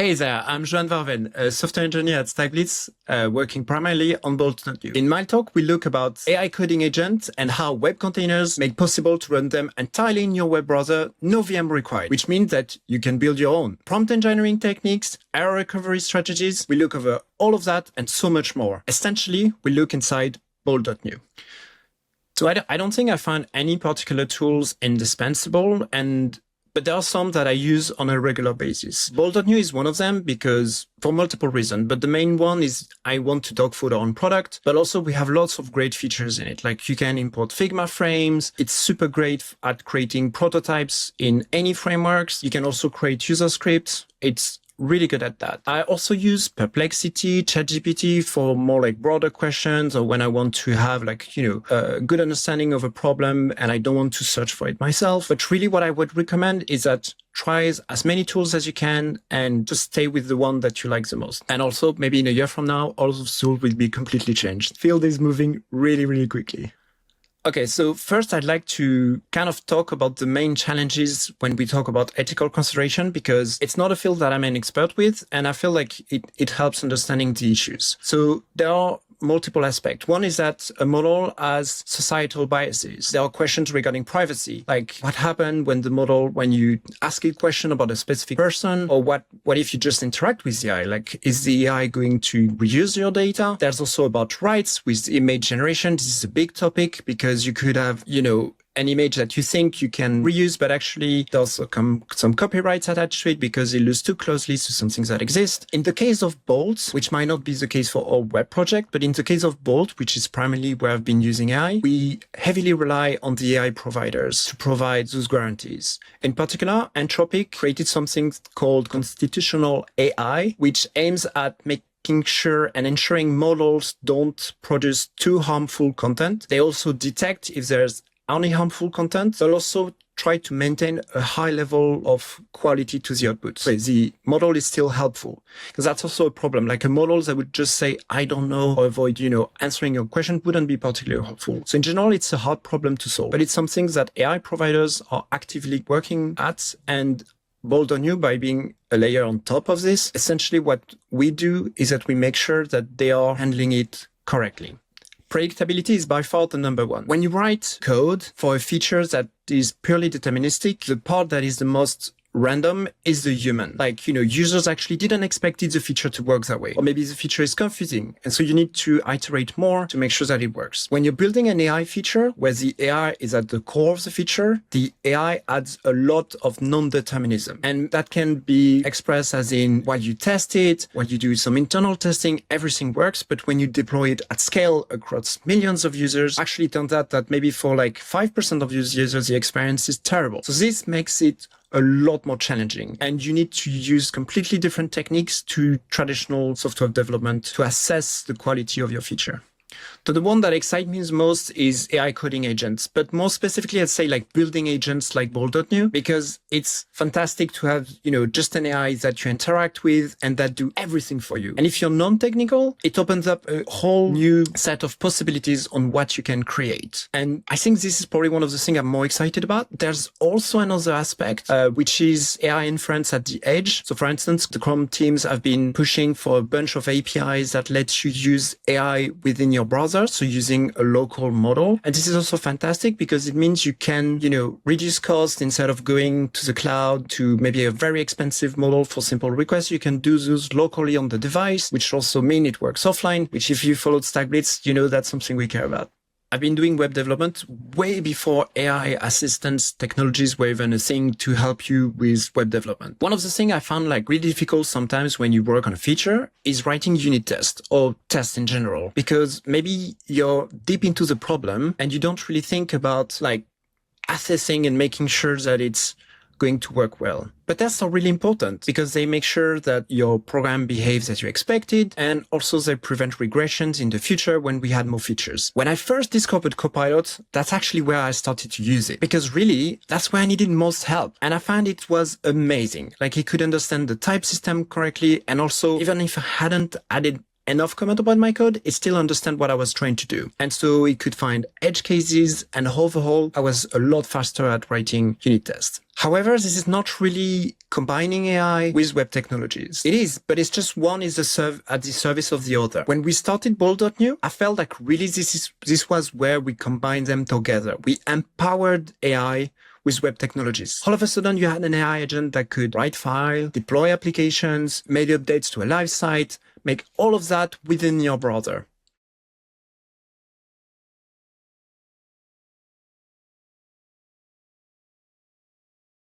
Hey there, I'm Jòan Varvenne, a software engineer at StackBlitz, working primarily on Bolt.new. In my talk, we look about AI coding agents and how web containers make possible to run them entirely in your web browser, no VM required, which means that you can build your own. Prompt engineering techniques, error recovery strategies, we look over all of that and so much more. Essentially, we look inside Bolt.new. So I don't think I found any particular tools indispensable, but there are some that I use on a regular basis. Bolt.new is one of them because for multiple reasons, but the main one is I want to dogfood our own product, but also we have lots of great features in it. Like you can import Figma frames. It's super great at creating prototypes in any frameworks. You can also create user scripts. It's really good at that. I also use Perplexity, ChatGPT for more like broader questions or when I want to have a good understanding of a problem and I don't want to search for it myself. But really what I would recommend is that try as many tools as you can and just stay with the one that you like the most. And also maybe in a year from now, all of those tools will be completely changed. Field is moving really, really quickly. Okay, so first I'd like to kind of talk about the main challenges when we talk about ethical consideration, because it's not a field that I'm an expert with, and I feel like it helps understanding the issues. So there are multiple aspects. One is that a model has societal biases. There are questions regarding privacy, like what happened when you ask a question about a specific person, or what if you just interact with the AI? Like, is the AI going to reuse your data? There's also about rights with image generation. This is a big topic because you could have, an image that you think you can reuse, but actually there's some copyrights attached to it because it looks too closely to some things that exist. In the case of Bolt, which might not be the case for all web projects, but in the case of Bolt, which is primarily where I've been using AI, we heavily rely on the AI providers to provide those guarantees. In particular, Anthropic created something called constitutional AI, which aims at making sure and ensuring models don't produce too harmful content. They also detect if there's only harmful content. They'll also try to maintain a high level of quality to the output. So the model is still helpful, because that's also a problem. Like a model that would just say, I don't know, or avoid, answering your question wouldn't be particularly helpful. So in general, it's a hard problem to solve, but it's something that AI providers are actively working at. And Bolt.new, by being a layer on top of this, essentially what we do is that we make sure that they are handling it correctly. Predictability is by far the number one. When you write code for a feature that is purely deterministic, the part that is the most random is the human. Like, users actually didn't expect the feature to work that way. Or maybe the feature is confusing. And so you need to iterate more to make sure that it works. When you're building an AI feature where the AI is at the core of the feature, the AI adds a lot of non-determinism. And that can be expressed as in while you test it, while you do some internal testing, everything works. But when you deploy it at scale across millions of users, actually it turns out that maybe for like 5% of those users, the experience is terrible. So this makes it a lot more challenging. And you need to use completely different techniques to traditional software development to assess the quality of your feature. So the one that excites me the most is AI coding agents, but more specifically, I'd say like building agents like Bolt.new, because it's fantastic to have, just an AI that you interact with and that do everything for you. And if you're non-technical, it opens up a whole new set of possibilities on what you can create. And I think this is probably one of the things I'm more excited about. There's also another aspect, which is AI inference at the edge. So for instance, the Chrome teams have been pushing for a bunch of APIs that let you use AI within your browser. So using a local model. And this is also fantastic because it means you can, reduce costs instead of going to the cloud to maybe a very expensive model for simple requests. You can do those locally on the device, which also mean it works offline, which if you followed StackBlitz, that's something we care about. I've been doing web development way before AI assistance technologies were even a thing to help you with web development. One of the things I found really difficult sometimes when you work on a feature is writing unit tests or tests in general, because maybe you're deep into the problem and you don't really think about assessing and making sure that it's going to work well. But that's not really important because they make sure that your program behaves as you expected, and also they prevent regressions in the future when we had more features. When I first discovered Copilot, that's actually where I started to use it, because really that's where I needed most help. And I found it was amazing. Like, it could understand the type system correctly, and also even if I hadn't added enough comment about my code, it still understand what I was trying to do. And so it could find edge cases, and overall, I was a lot faster at writing unit tests. However, this is not really combining AI with web technologies. It is, but it's just one is at the service of the other. When we started Bolt.new, I felt like really this was where we combined them together. We empowered AI with web technologies. All of a sudden, you had an AI agent that could write files, deploy applications, make updates to a live site, make all of that within your browser.